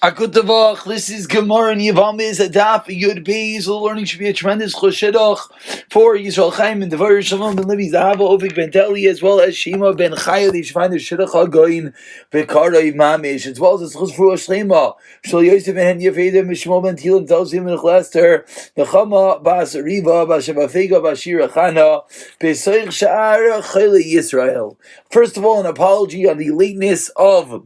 Akutavach, this is Gemara and Yevamos, a Daf Yomi. So learning should be a tremendous choshedach for Yisrael Chaim and Devar Shalom ben Levi Zahava Ovik ben Teli, as well as Shema ben Chaya. They should find the shidduch hagoyin bekarei mamish, as well as the chus for Shlema. Shal Yosef ben Yefeda Mishmo ben Tilim tells him in Chlester Nechama bas Riva bas Shabafega bas Shira Chana besoich Sha'ar Chayla Yisrael. First of all, an apology on the lateness of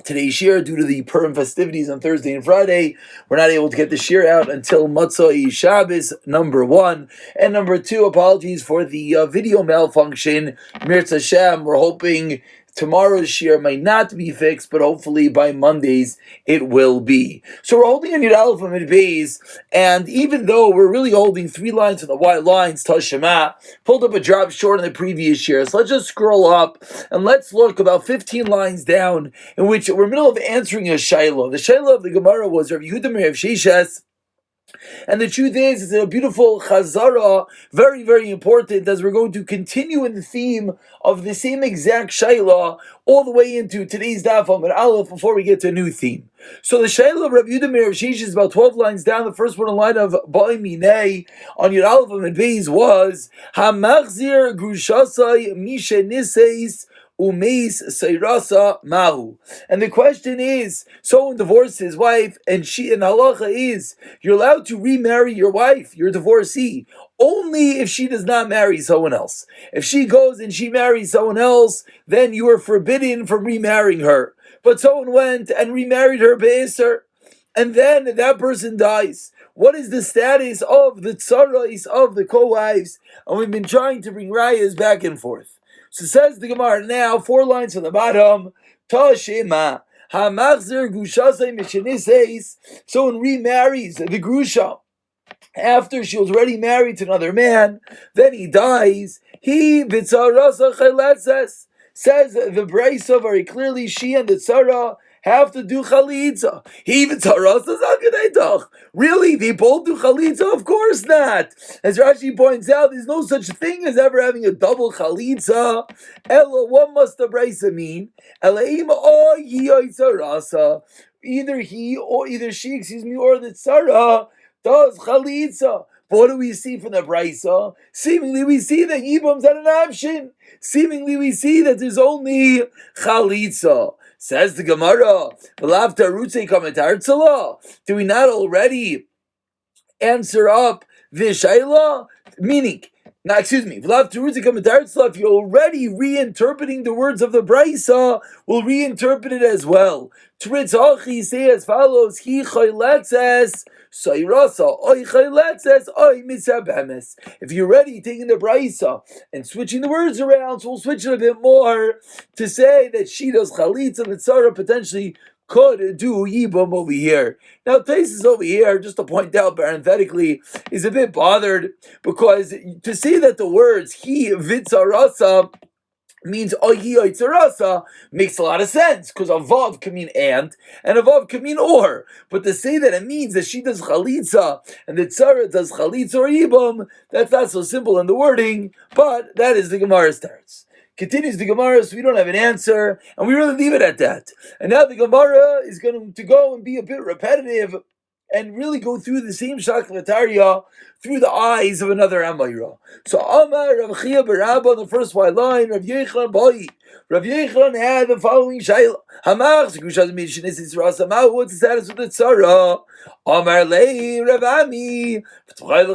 today's shir due to the Purim festivities on Thursday and Friday. We're not able to get the shir out until Matzah Shabbos, number one. And number two, apologies for the video malfunction. Mirz Hashem, we're hoping tomorrow's shir might not be fixed, but hopefully by Mondays it will be. So we're holding on Yud Aleph Amid Beis, and even though we're really holding three lines on the white lines, Tashema, pulled up a drop short in the previous shir. So let's just scroll up and let's look about 15 lines down, in which we're in the middle of answering a shayla. The shayla of the Gemara was Rav Yehuda Rav Sheshes. And the truth is, it's a beautiful chazara, very, very important, as we're going to continue in the theme of the same exact shayla all the way into today's Daf Amid Aleph before we get to a new theme. So the shayla of Rav Yehuda Rav Sheshes is about 12 lines down. The first one in line of Ba'i Minei on Yud Aleph Amid Beis was Hamachzir Grushasai Mishe Niseis Umeis Seirasa Mahu. And the question is, someone divorced his wife, and halacha is, you're allowed to remarry your wife, your divorcee, only if she does not marry someone else. If she goes and she marries someone else, then you are forbidden from remarrying her. But someone went and remarried her be'eser, and then that person dies. What is the status of the tsarais of the co-wives? And we've been trying to bring rayas back and forth. So says the Gemara now, 4 lines from the bottom, Tashema, Hamachzer Gushasei Misheniseis, someone remarries the Grusha after she was already married to another man, then he dies, he Vitzarasa Chaletzes, says the Brisa very clearly, she and the Tzara have to do chalitza. He even tzarasa. Really? They both do chalitza? Of course not. As Rashi points out, there's no such thing as ever having a double chalitza. Ella, what must the brisa mean? Either he or either she, or the tzara does chalitza. But what do we see from the brisa? Seemingly we see that yibam's not an option. Seemingly we see that there's only chalitza. Says the Gemara, do we not already answer up the shayla? Meaning, if you're already reinterpreting the words of the Brisa, we'll reinterpret it as well. Tritzachi say as follows, He chayletzes, if you're ready taking the Brisa and switching the words around, so we'll switch it a bit more to say that she does chalitza and tzara potentially could do yibam over here. Now Taisus over here, just to point out parenthetically, is a bit bothered because to say that the words he vitzarasa means ohi oitzarasa makes a lot of sense, because avav can mean and avav can mean or. But to say that it means that she does chalitza and that tzara does chalitza or yibam, that's not so simple in the wording, but that is the Gemara's starts. Continues the Gemara, so we don't have an answer, and we really leave it at that. And now the Gemara is going to go and be a bit repetitive and really go through the same shaklavataria through the eyes of another Amayra. So Amar Rav Chia Barabba on the first white line, Rav Yechlan Boi. Rav Yechlan had the following shayla. Hamach Gushaz Mishinis Yisrael Samau. What's the status of the tzara? Amar Lei Rav Ami. Why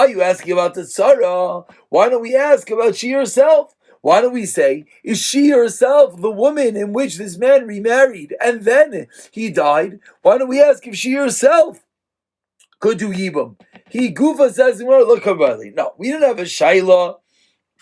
are you asking about the tzara? Why don't we ask about she herself? Why don't we say, is she herself the woman in which this man remarried and then he died? Why don't we ask if she herself could do yibam? He Gufa says, look, no, we didn't have a shayla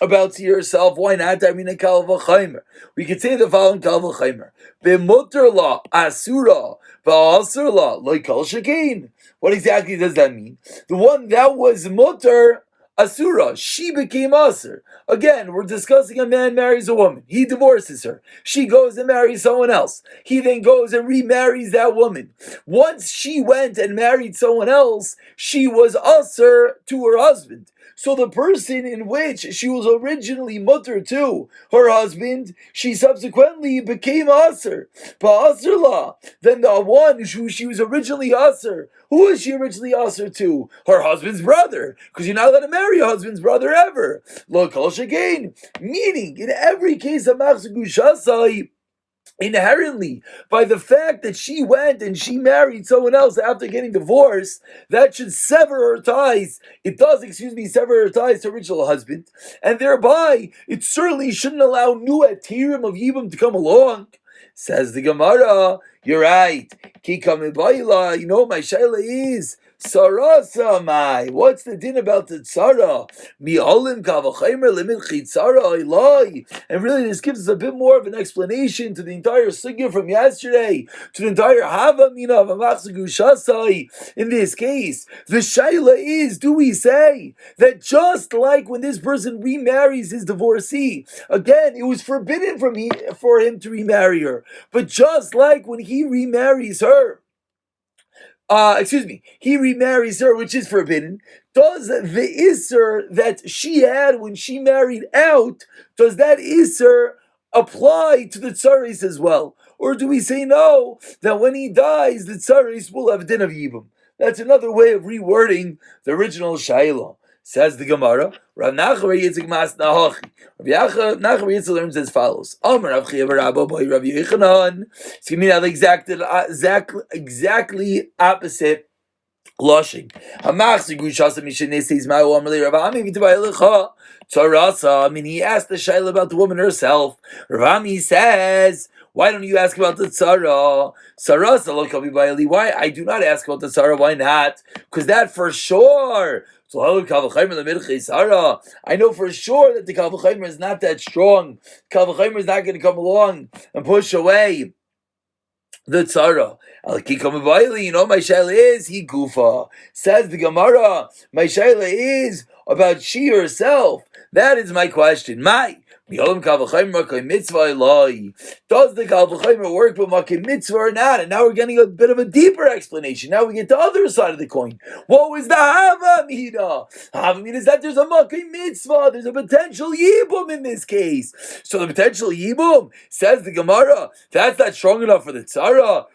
about she herself. Why not? I mean, a kal v'chaymer. We could say the following kal v'chaymer. B'mutter la asura v'asur la loikal shekain. What exactly does that mean? The one that was mutter asura, she became asur. Again, we're discussing a man marries a woman. He divorces her. She goes and marries someone else. He then goes and remarries that woman. Once she went and married someone else, she was asur to her husband. So the person in which she was originally mutter to, her husband, she subsequently became aser. But aser law, then the one who she was originally aser, who was she originally aser to? Her husband's brother, because you're not allowed to marry your husband's brother ever. Lo kol shekain, meaning in every case of machzor gushasai, inherently, by the fact that she went and she married someone else after getting divorced, that should sever her ties. It does, sever her ties to her original husband, and thereby it certainly shouldn't allow new atirim of Yibam to come along. Says the Gemara, you're right. Kikam ibayla, my shaila is Sarasa mai. What's the din about the tzara? Mi'olim kavachaymer limit chitzara ilai. And really, this gives us a bit more of an explanation to the entire sugya from yesterday, to the entire havamina of Amachzor Gushasai. In this case, the shaila is: do we say that just like when this person remarries his divorcee, again, it was forbidden for him to remarry her, but just like when he remarries her, he remarries her, which is forbidden. Does the Isser that she had when she married out, does that Isser apply to the Tzaris as well? Or do we say no, that when he dies, the Tzaris will have din of Yibam? That's another way of rewording the original Shaila. Says the Gemara, Rav Nachman Yitzchak Mas Nahachi. Rav Nachman Yitzchak learns as follows: Amar Rav Chiya bar Abba by Rav Yochanan. It's going to be exactly opposite Lushing. Hamachzor Gushasai mishenisei ma'u amar li Rav Ami v'tibay lecha tzarasa. I mean, he asked the Shaila about the woman herself. Rav Ami says, why don't you ask about the tzara? Sarasa lo kavi b'ayli. Why? I do not ask about the tzara. Why not? Because that for sure. So I know for sure that the Kal V'Chaymer is not that strong. Kal V'Chaymer is not going to come along and push away the tzara. My shaila is he gufa. Says the Gemara, my shaila is about she herself. That is my question. Does the Kal V'Chaymer work with Makim Mitzvah or not? And now we're getting a bit of a deeper explanation. Now we get the other side of the coin. What was the Havamina? Havamina is that there's a Makim Mitzvah. There's a potential Yibum in this case. So the potential Yibum, says the Gemara, that's not strong enough for the Tzara.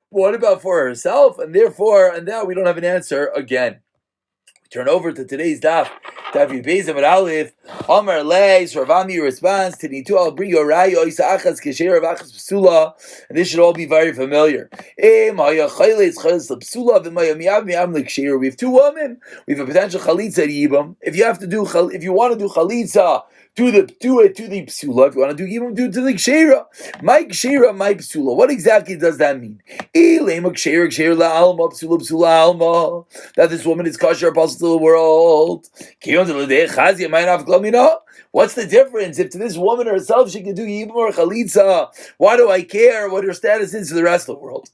What about for herself? And now we don't have an answer again. Turn over to today's daf. Daf Yomi Amar Aleph. Amar Leis Rav Ami responds to the two. I'll bring you a raya Isa Achas Kesher Rav Achas Psula, and this should all be very familiar. We have two women. We have a potential chalitza yibam. If you want to do chalitza, do it to the psula. If you want to do yibam, do it to the kshera. My kshera, my psula. What exactly does that mean? That this woman is kosher apostle to the world. What's the difference? If to this woman herself she can do yibum or chalitza, why do I care what her status is to the rest of the world?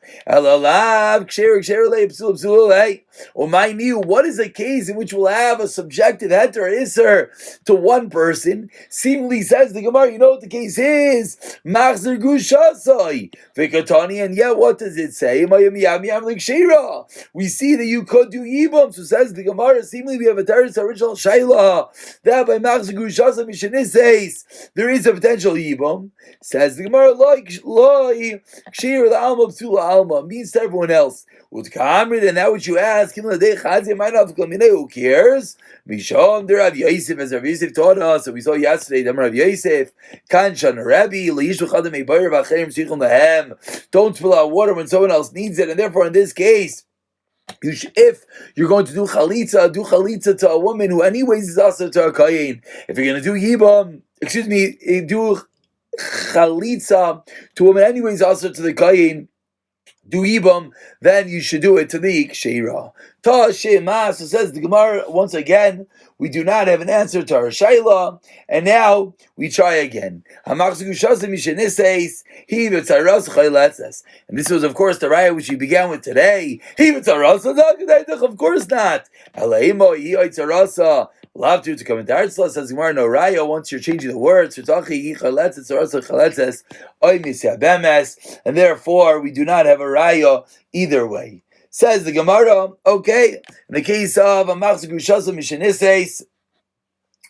What is a case in which we'll have a subjective heter or iser to one person? Seemingly says the Gemara, you know what the case is? Machzor Gushasai. And yet what does it say? We see that you could do yibum. So says the Gemara, seemingly we have a terrorist original shayla that by Machzor Gushasai Mishanises there is a potential yibum. Says the Gemara, loi kshira la alma psula alma means to everyone else. And now what you ask, who cares? Misham the Rav Yosef, as Rav Yosef taught us, and we saw yesterday, the Rav Yosef, Kanshan Rabbi, don't spill out water when someone else needs it, and therefore in this case, if you're going to do chalitza to a woman who anyways is also to a kayin. If you're going to do yibam, do chalitza to a woman anyways also to the kayin, do yibam, then you should do it to the kshira. Ta shema. So says the Gemara once again, we do not have an answer to our shayla, and now we try again. And this was, of course, the raya which we began with today. Of course not. We'll have to come into Artzla, says Gemara, no raya, once you're changing the words, and therefore we do not have a raya either way. Says the Gemara, okay, in the case of a Machzor Gushasai Mishanises,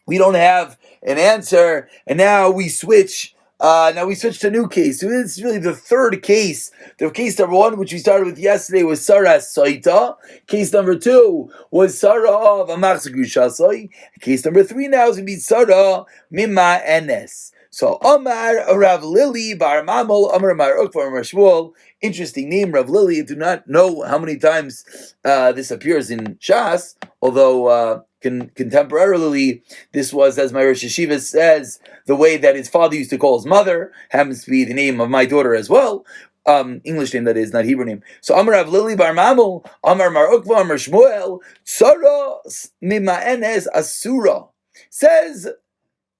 we don't have an answer, and now we switch. Now we switch to a new case. So this is really the third case. The case number one, which we started with yesterday, was Sarah Saita. Case number two was Sarah of Amach Gushasai. Case number three now is going to be Sarah Mima Enes. So Amar Rav Lili Bar Mamol Amar Mar Ukvar Amar Shmuel. Interesting name, Rav Lili. I do not know how many times this appears in Shas, although contemporarily this was, as my Rosh Yeshiva says, the way that his father used to call his mother. Happens to be the name of my daughter as well. English name, that is, not Hebrew name. So Amar Rav Lili Bar Mamol Amar Mar Ukva Amar Shmuel Tzara Mima Enes Asura. Says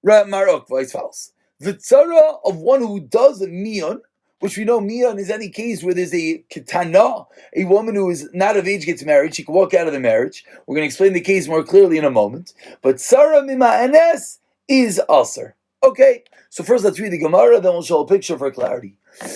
Mar Ukva is false. The tzara of one who does a miyan, which we know miyan is any case where there's a ketana, a woman who is not of age gets married, she can walk out of the marriage. We're going to explain the case more clearly in a moment. But tzara mima enes is aser. Okay, so first let's read the Gemara, then we'll show a picture for clarity.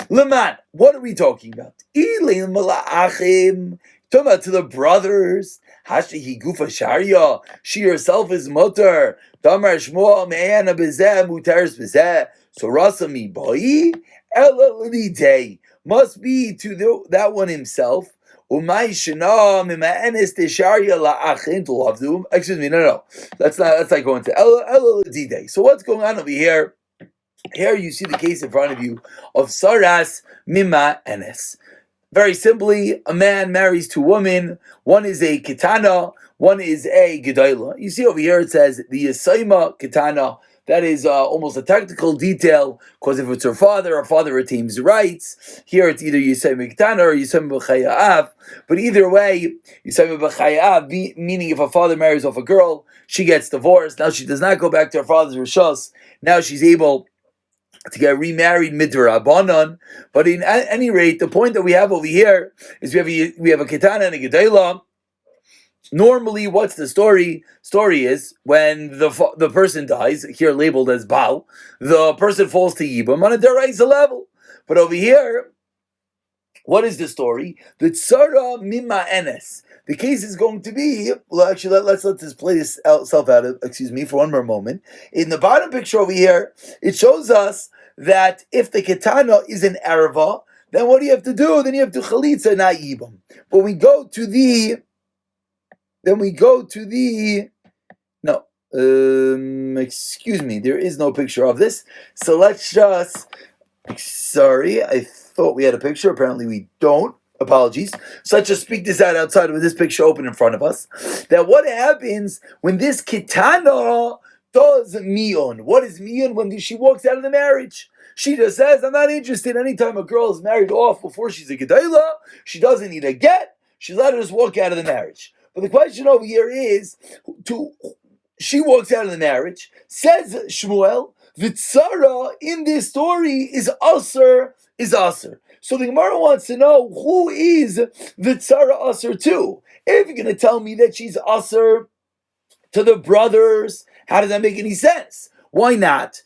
Leman, what are we talking about? Ilein malachim, talking about to the brothers. Hashihi gufa sharia, she herself is mutter. Damar shmuel me'ana bezeh mutaris bezeh. So rasa mi boi ela lidei must be to that one himself. Umay shana mima'enes de sharia la'achin to lavdum. Excuse me, no. Let's not go into ela lidei. So what's going on over here? Here you see the case in front of you of saras mima enes. Very simply, a man marries two women. One is a ketana, one is a gedayla. You see over here it says the Yisayma ketana. That is almost a technical detail, because if it's her father retains rights. Here it's either Yisayma ketana or Yisayma b'chayav. But either way, Yisayma b'chayav, meaning if a father marries off a girl, she gets divorced. Now she does not go back to her father's rishos. Now she's able to get remarried midrabanan, but in at any rate, the point that we have over here is we have a ketana and a gedayla. Normally, what's the story? Story is when the person dies, here labeled as Baal, the person falls to Yibam on a deraisa level. But over here, what is the story? The tzara mima enes. The case is going to be, well, actually, let's let this play itself out, for one more moment. In the bottom picture over here, it shows us that if the ketana is an erva, then what do you have to do? Then you have to chalitza, not yibam. But we go to the, excuse me, there is no picture of this. So let's just, sorry, I thought we had a picture. Apparently we don't. Apologies. So let's just speak this out outside with this picture open in front of us. That what happens when this ketana does miyon? What is miyon when she walks out of the marriage? She just says, I'm not interested. Anytime a girl is married off before she's a gedayla, she doesn't need a get. She's allowed to just walk out of the marriage. But the question over here is, she walks out of the marriage, says Shmuel, the tzara in this story is aser. So the Gemara wants to know, who is the tzara aser to? If you're going to tell me that she's aser to the brothers, how does that make any sense? Why not?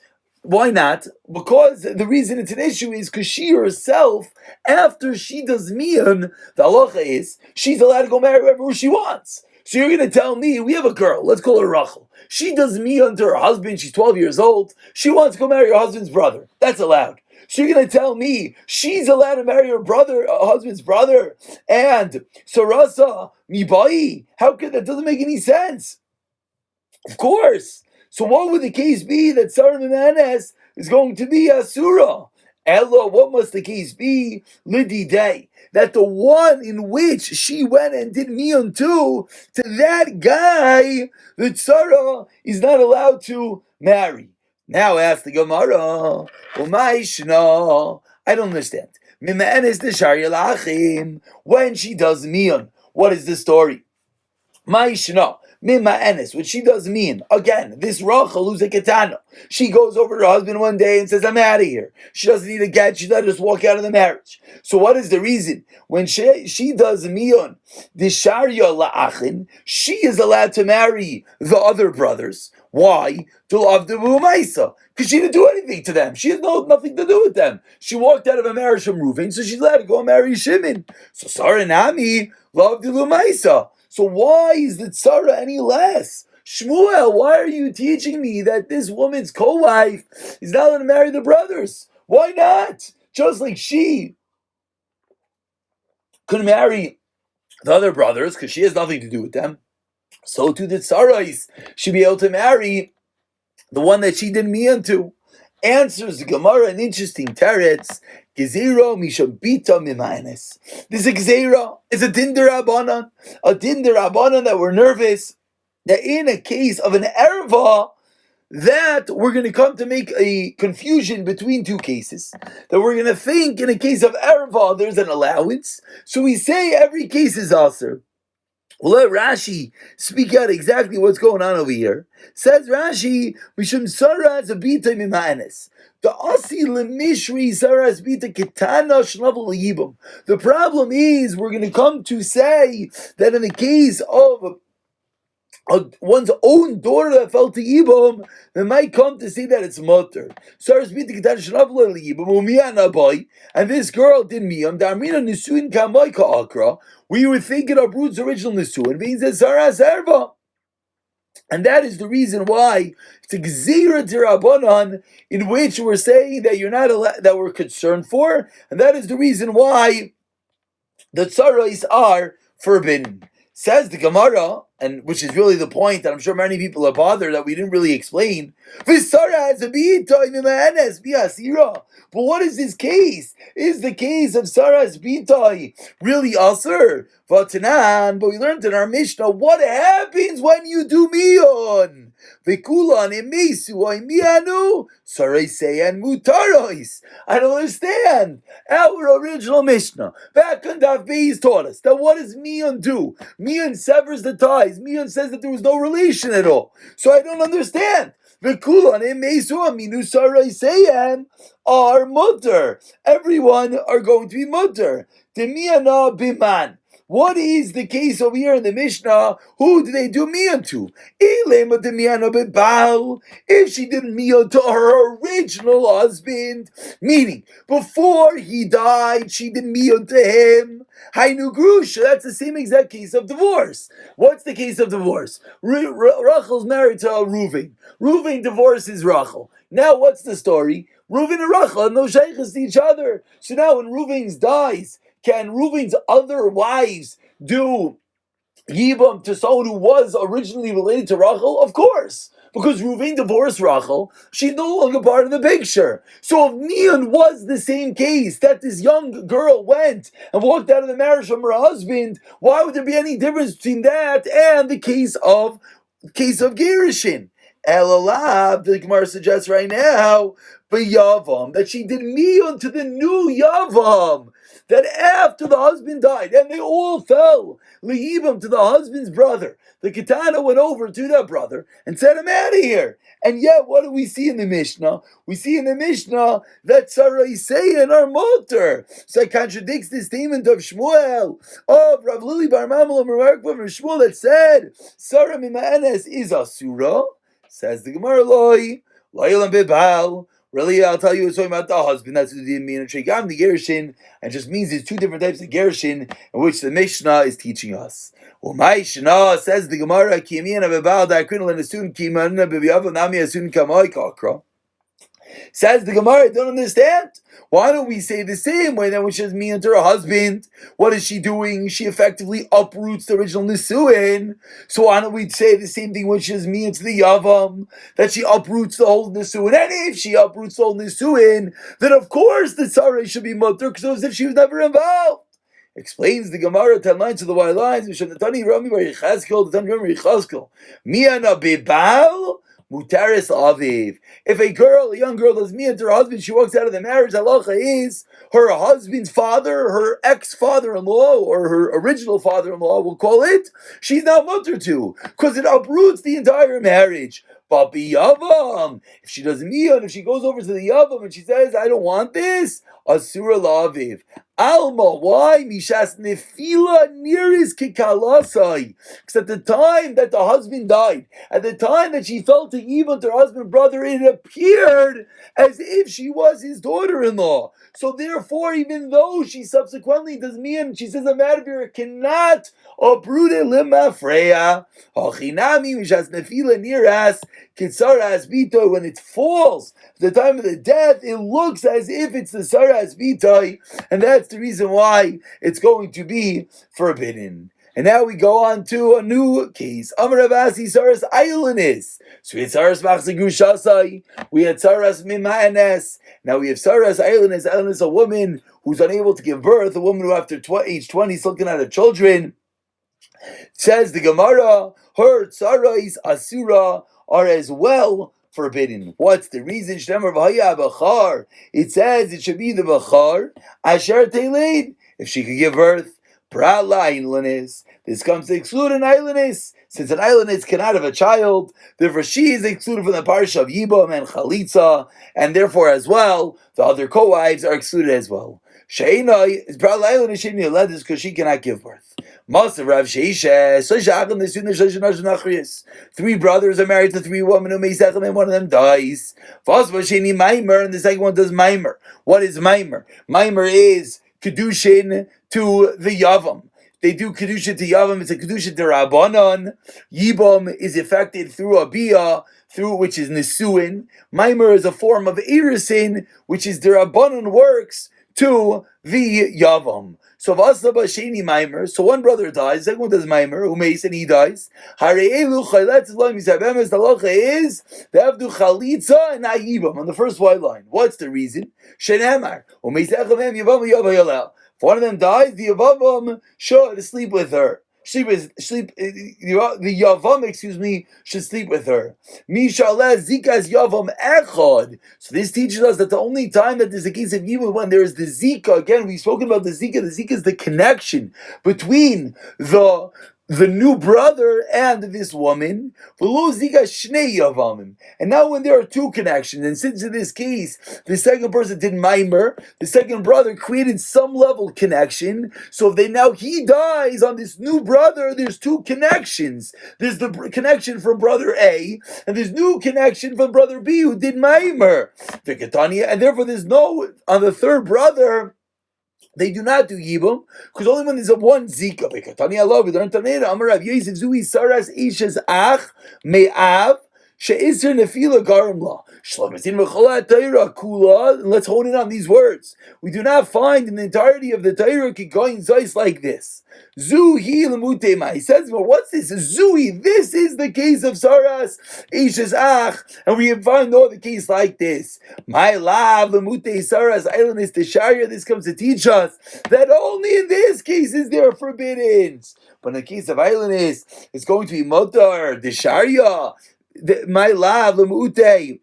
Because the reason it's an issue is because she herself, after she does miyan, the halacha is, she's allowed to go marry whoever she wants. So you're going to tell me, we have a girl, let's call her Rachel. She does miyan to her husband, she's 12 years old. She wants to go marry her husband's brother. That's allowed. So you're going to tell me she's allowed to marry her husband's brother, and Sarasa Mibai? How could that? Doesn't make any sense. Of course. So what would the case be that Sarah Mimanes is going to be Asura? Ella, what must the case be? Lidi Day. That the one in which she went and did miyan to that guy, that Sarah is not allowed to marry. Now ask the Gemara, I don't understand. When she does miyan, what is the story? Mima Enes, what she does mean, again, this Rachel who's a ketana, she goes over to her husband one day and says, I'm out of here. She doesn't need a get, she let her just walk out of the marriage. So what is the reason? When she does miyon, the sharia la'achin, she is allowed to marry the other brothers. Why? To love the Maisa. Because she didn't do anything to them. She had nothing to do with them. She walked out of a marriage from Reuven, so she's allowed to go and marry Shimon. So Saranami loved the Maisa. So why is the tzara any less? Shmuel, why are you teaching me that this woman's co-wife is not allowed to marry the brothers? Why not? Just like she could marry the other brothers because she has nothing to do with them, so too the tsarais should be able to marry the one that she did mian to. Answers the Gemara an interesting teretz. Gezira mishabita mimanes. This gezira is a din derabanan, that we're nervous that in a case of an erva, that we're going to come to make a confusion between two cases. That we're going to think in a case of erva there's an allowance, so we say every case is aser. We'll let Rashi speak out exactly what's going on over here. Says Rashi, Mishum Saras Abita Mimanes. The Asi Lemishri Saras Bita Kitana Shnavel Yibum. The problem is we're going to come to say that in the case of one's own daughter that fell to Yibum, they might come to say that it's mutter. Saras Bita Kitana Shnavel Yibum Umiana boy, and this girl did miyam. Darmina Nisuin Kamai Akra. We would think it uproots original nisuin, means that saras erva, and that is the reason why it's a gzira dirabanan in which we're saying that you're not that we're concerned for, and that is the reason why the tsarais are forbidden. Says the Gemara, and which is really the point that I'm sure many people are bothered that we didn't really explain. But what is this case? Is the case of Saras Bitai really Aser? But we learned in our Mishnah what happens when you do Mion. Vikulan Emesu Mianu Sareseyan Mutarois. I don't understand. Our original Mishnah, back on Daf Beis, taught us that what does Mion do? Mion severs the ties. Mion says that there was no relation at all. So I don't understand. V'kulan emesu aminu sareseyan are mutter. Everyone are going to be mutter. Demiana biman. What is the case over here in the Mishnah? Who do they do miyan to? If she did miyan to her original husband, meaning before he died, she did miyan to him. Hainu grusha. That's the same exact case of divorce. What's the case of divorce? Rachel's married to Reuven. Reuven divorces Rachel. Now what's the story? Reuven and Rachel have no shaykhs to each other. So now when Reuven dies, can Reuven's other wives do Yibam to someone who was originally related to Rachel? Of course. Because Reuven divorced Rachel, she's no longer part of the picture. So if Mian was the same case, that this young girl went and walked out of the marriage from her husband, why would there be any difference between that and the case of Gerushin? Elalab, the Gemara suggests right now, but Yavam, that she did Mian to the new Yavam. That after the husband died, and they all fell, Leibam to the husband's brother, the Katana went over to that brother and said, I'm out of here. And yet, what do we see in the Mishnah? We see in the Mishnah that Saraiseyan are motor. So it contradicts the statement of Shmuel, of Rav Lili Bar Mamal and Shmuel that said, Sarah Mima'anes is Asura. Says the Gemara, Loi, Loilam Bibal. Really, I'll tell you, it's talking about the husband. That's what it means. And Shegam the Gerushin, and just means there's two different types of Gerushin in which the Mishnah is teaching us. Umay Shana says the Gemara, Kimiyana Bebal Dakrina and Asun Kimana Bebiava Nami Asun Kamai Kakra. Says the Gemara, I don't understand. Why don't we say the same way that when she has Mian to her husband, what is she doing? She effectively uproots the original Nisuin. So why don't we say the same thing when she has Mian to the Yavam, that she uproots the whole Nisuin? And if she uproots the whole Nisuin, then of course the Tzareh should be Mutter, because it was as if she was never involved. Explains the Gemara 10 lines to the white lines. Miana Bebal. Mutaris Aviv. If a young girl does mian to her husband, she walks out of the marriage, halacha is her husband's father, her ex-father-in-law, or her original father-in-law, we'll call it, she's now mutter to, because it uproots the entire marriage. But Yavam, if she does mian, if she goes over to the Yavam and she says, I don't want this, Asura Laviv. Alma, why? Mishas nefila nearis kikalasai. Because at the time that the husband died, at the time that she fell to evil to her husband brother, it appeared as if she was his daughter-in-law. So therefore, even though she subsequently does mean, she says a matter cannot uproot it limafreya. Hachinami mishas nefila nearas kitsaras bito. When it falls at the time of the death, it looks as if it's the saras bito, and that's the reason why it's going to be forbidden. And now we go on to a new case. Amar Avasi Saras Ailanis. So we had Saras Machzigushasai. We had Saras Mimanes. Now we have Saras Ailanis. Ailanis, a woman who's unable to give birth, a woman who after age 20 is looking at her children. Says the Gemara, her Sarais Asura are as well forbidden. What's the reason? It says it should be the Bachar Asher Teleid, if she could give birth. This comes to exclude an islandess. Since an islandess cannot have a child, therefore she is excluded from the parsha of Yibam and Chalitza, and therefore as well, the other co-wives are excluded as well. Sheina is because she cannot give birth. Three brothers are married to three women who may and one of them dies. And the second one does Maimer. What is Maimer? Maimer is Kedushin to the Yavam. They do Kedushin to Yavam. It's a Kedushin to Rabbanon. Yibam is affected through a Biyah, through which is Nisuin. Maimer is a form of Irisin, which is the Rabbanon works to the Yavam. So Vasaba Sheni Maimer. So one brother dies, the second one does Maimer, who makes and he dies. Hareelu Chayletz Elohim Yisabemes. The halacha is they have to Chalitza and Ayibam on the first white line. What's the reason? Shenemar. If one of them dies, the Yavam should sleep with her. The Yavam, should sleep with her. Zikas Yavam Echad. So this teaches us that the only time that there's a case of Yibam when there is the Zika. Again, we've spoken about the Zika. The Zika is the connection between the new brother and this woman. And now when there are two connections, and since in this case, the second person did Maimer, the second brother created some level of connection, so if he dies on this new brother, there's two connections. There's the connection from brother A, and there's new connection from brother B who did Maimer. And therefore there's no, on the third brother, they do not do Yibam, because only when there's a one Zika. We learn Tanera, Amar Rav Yosef, Zui Saras Ishes Ach, Me'av, She'isr Nefila Garam La. Shlomesin Mecholat Torah Kula, and let's hold in on these words. We do not find in the entirety of the Torah Kikoin Zeis like this. Zuhi Lemutema. He says, well, what's this? Zui, this is the case of Saras Ishes Ach, and we find no other case like this. My love, Lemute Saras Islandis Tesharia, this comes to teach us that only in this case is there forbidden. But in the case of Islandis, it's going to be Motar, Desharia. My love, Lemute.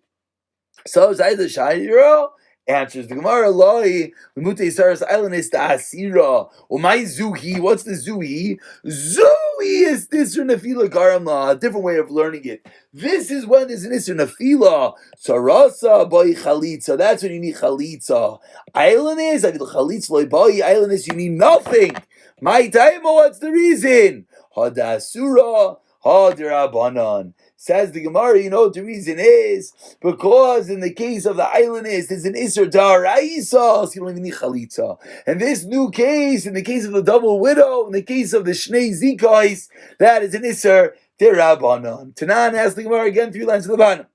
So is either Shaira. Answers the Gemara, Loi, Lemute Saras Island is the Asira. Or my Zuhi, what's the Zuhi? Zuhi is Nisr Nefila Garamla, a different way of learning it. This is when there's an Nisr Nefila. Sarasa Boy Chalitza, that's when you need Chalitza. Island is, I mean, Chalitza Loi Boy, Island is, you need nothing. My time, what's the reason? Hadasura, Hadirabanan. Says the Gemara, you know what the reason is? Because in the case of the islandist, there's an Isser Daraisa, so you don't even need Chalitza. And this new case, in the case of the double widow, in the case of the Shnei Zikais, that is an Isser Derabanan. Tanan asks the Gemara again, 3 lines to the bottom.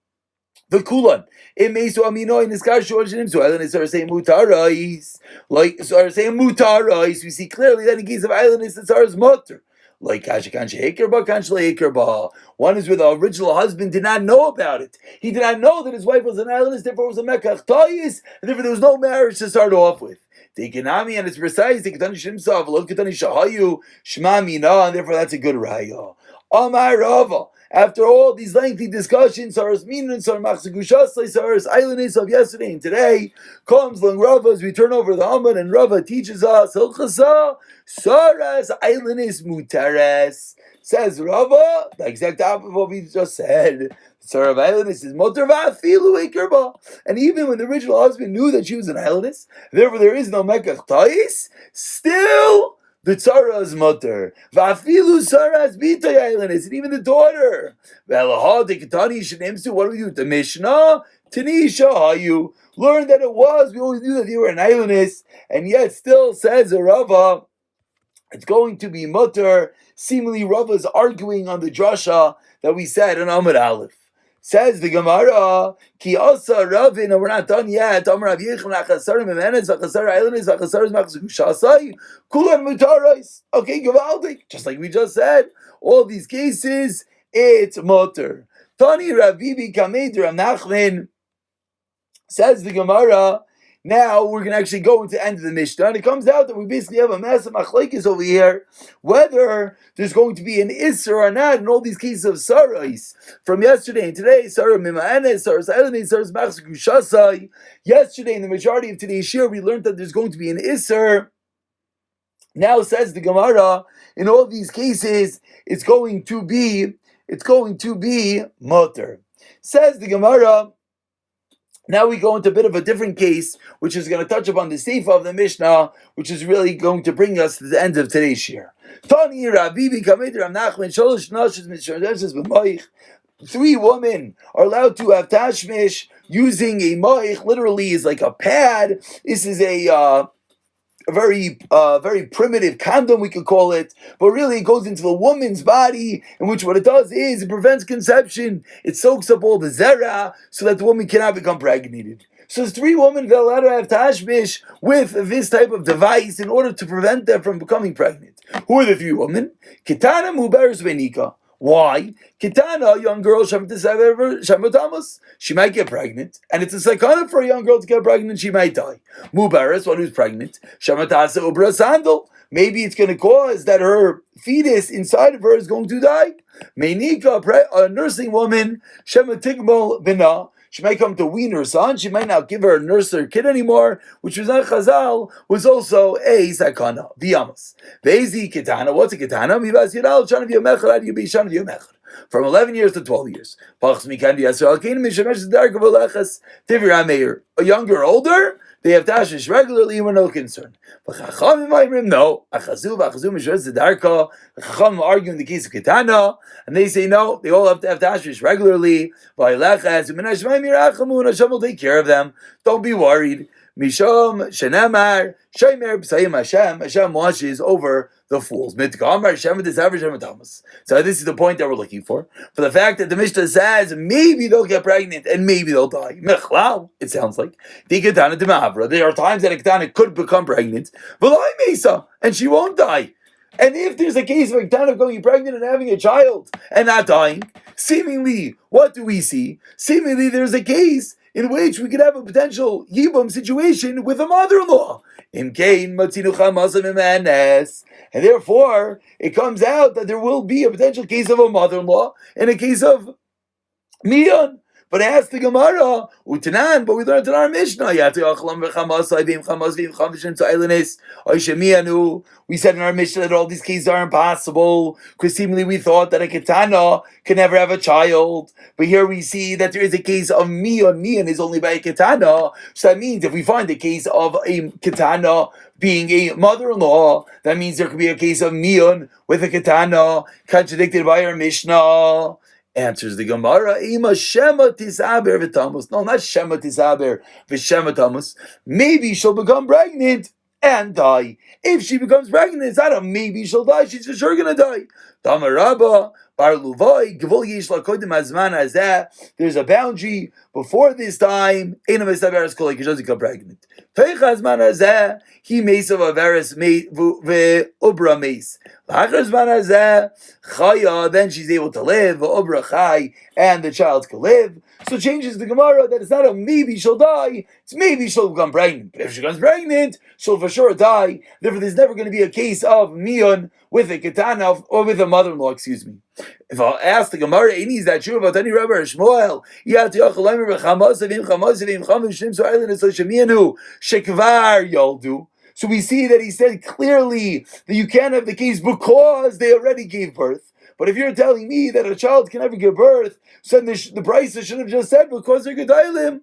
The Kulan. It may so amino in this case, so islanders are saying mutarais. Like, so are saying mutarais. We see clearly that in the case of islanders, it's ours mutter. Like one is where the original husband did not know about it. He did not know that his wife was an islandess, therefore it was a mekach toyis, and therefore there was no marriage to start off with. Tekinami, and it's precise, Tekatani Shimsa, Velod Ketani Shahayu, Shma Mina, and therefore that's a good raya. Amar Rava, after all these lengthy discussions, Saras Minan, Sar Machzagushasai, Saras Islandis of yesterday and today, comes Lang Rava as we turn over the Amud, and Rava teaches us, Hilchasa, Saras Islandis Mutares. Says Rava, the exact opposite of what we just said. Sarah of Islandis is Motor Va'afilu Ekerba. And even when the original husband knew that she was an Islandis, therefore there is no Mekach Tais, still the tzara is mutter. Va'afilu tzara is bitay islandis, and even the daughter. Ve'alaha dekatani shenimsu. What do we do with the Mishnah? Tanisha hayu. Learn that it was. We always knew that they were an islandis, and yet still says a Rava, it's going to be mutter. Seemingly, Rava is arguing on the drasha that we said in Amud Aleph. Says the Gemara, Ki asa Ravin, and we're not done yet. Amar Rav Yechon achasar memenes achasar islandis achasar machzushasai kulam mutarais. Okay, Gavaldik. Just like we just said, all these cases, it's mutter. Tani Ravibi Kamed Rav Nachman. Says the Gemara. Now we're going to actually go into the end of the Mishnah, and it comes out that we basically have a massive machlekes over here, whether there's going to be an Isser or not in all these cases of Sarais. From yesterday and today, Sarah Mima'anes, Sarah Sa'elane, Sarah Machzagushasai. Yesterday, in the majority of today's shir, we learned that there's going to be an Isser. Now says the Gemara, in all these cases, it's going to be Mutter. Says the Gemara. Now we go into a bit of a different case, which is going to touch upon the Seifa of the Mishnah, which is really going to bring us to the end of today's shir. Three women are allowed to have tashmish using a moich, literally is like a pad. This is a very primitive condom, we could call it, but really it goes into the woman's body, in which what it does is it prevents conception. It soaks up all the zera so that the woman cannot become pregnated. So there's three women that are allowed to have tashmish with this type of device in order to prevent them from becoming pregnant. Who are the three women? Kitana Muberes Venika. Why? Kitana, a young girl, she might get pregnant, and it's a sakana for a young girl to get pregnant, she might die. Mubaris, one who's pregnant, maybe it's going to cause that her fetus inside of her is going to die. Meinika, a nursing woman, she might come to wean her son. She might not give her a nurse or kid anymore, which was not Chazal, was also a sakana. Yevamos. Vezi kitana. What's a kitana? From 11 years to 12 years. A younger or older, they have tashish regularly, we're no concern. But Chachamim no. The Chachamim argue in the case of Kitana, and they say no, they all have to have tashish regularly. Hashem will take care of them. Don't be worried. Mishom Shenamar Shaimer B'Sayim Hashem. Hashem watches over the fools. So this is the point that we're looking for the fact that the Mishnah says maybe they'll get pregnant and maybe they'll die. Mechlal, it sounds like. There are times that a Ketana could become pregnant, and she won't die. And if there's a case of a Ketana going pregnant and having a child and not dying, seemingly, what do we see? Seemingly there's a case in which we could have a potential Yibum situation with a mother-in-law. And therefore, it comes out that there will be a potential case of a mother-in-law and a case of Mian. But ask the Gemara, Utanan, but we learned in our Mishnah, we said in our Mishnah that all these cases are impossible, because seemingly we thought that a Ketana can never have a child. But here we see that there is a case of Mian. Mian is only by a Ketana. So that means if we find a case of a Ketana being a mother-in-law, that means there could be a case of Mian with a Ketana, contradicted by our Mishnah. Answers the Gemara, Ima Shema Tisaber V'Tamus. No, not Shema Tisaber V'Shema Tamus. Maybe she'll become pregnant and die. If she becomes pregnant, it's not a maybe she'll die, she's for sure gonna die. Tamarabba, Bar Luvoi, Gevol Yesh Lakodim Azman Azeh. There's a boundary before this time. Eina Mesaberes Kolei, she doesn't become pregnant. Feich Azman Azeh, he Mesav Averes Ve'ubra Mes. Then she's able to live, and the child can live. So it changes the Gemara that it's not a maybe she'll die, it's maybe she'll become pregnant. But if she becomes pregnant, she'll for sure die. Therefore, there's never going to be a case of Mion with a Ketana, or with a mother-in-law, excuse me. If I'll ask the Gemara, is that true about any Rabbi or Shmuel? So we see that he said clearly that you can't have the case because they already gave birth. But if you're telling me that a child can never give birth, so then the Brisa should have just said because they're Gedalim.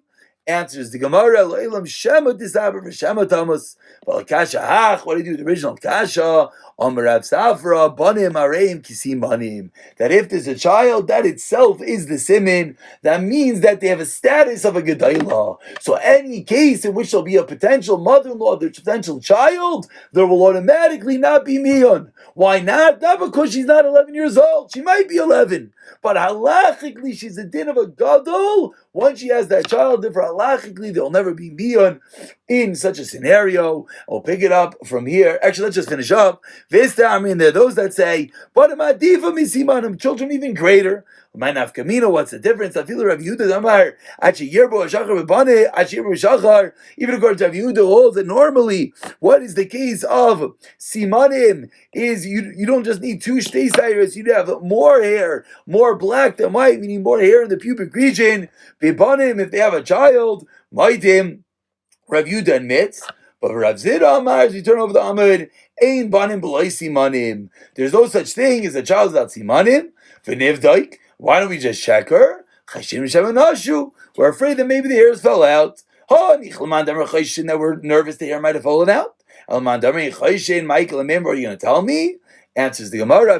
Answers the Gemara, Lo'ilam Shema Tisaber V'Shema Tamas. Well, Kasha Hach, what do you do with the original Kasha? Amarav Safra, Banim Areim Kisim Banim. That if there's a child, that itself is the simin. That means that they have a status of a Gedailah. So any case in which there'll be a potential mother-in-law, the potential child, there will automatically not be Mion. Why not? Not because she's not 11 years old. She might be 11. But halachically, she's a din of a gadol. Once she has that child, therefore halachically, there'll never be miyon in such a scenario. I'll pick it up from here. Actually, let's just finish up. Vista, I mean, there are those that say, but madifa misimanim, children even greater. Kamino, what's the difference? I feel Rav Yehuda Damar, even according to Rav Yehuda holds that normally, what is the case of simanim is you don't just need two shtei sayers, you have more hair, more black than white, meaning more hair in the pubic region. Bebanim, if they have a child, maitim, Rav Yehuda admits. But Rav Zira Amar, as we turn over the Amud, Ein banim b'loi simanim. There's no such thing as a child without simanim. V'nivdaik. Why don't we just check her? We're afraid that maybe the hairs fell out. That we're nervous the hair might have fallen out. Michael, remember, are you going to tell me? Answers the Gemara.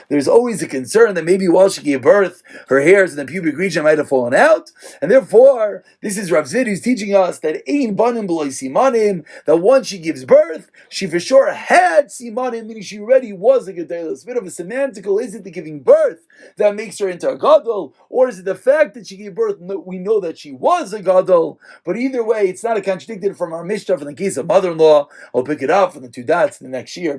There's always a concern that maybe while she gave birth, her hairs in the pubic region might have fallen out, and therefore, this is Rav Zid who's teaching us that ein banim b'loi simanim, that once she gives birth, she for sure had simanim, meaning she already was a gedailah. It's a bit of a semantical. Is it the giving birth that makes her into a gadol, or is it the fact that she gave birth? We know that she was a gadol, but either way, it's not a contradicted from our mishnah from the case of mother-in-law. I'll pick it up from the two dots the next year.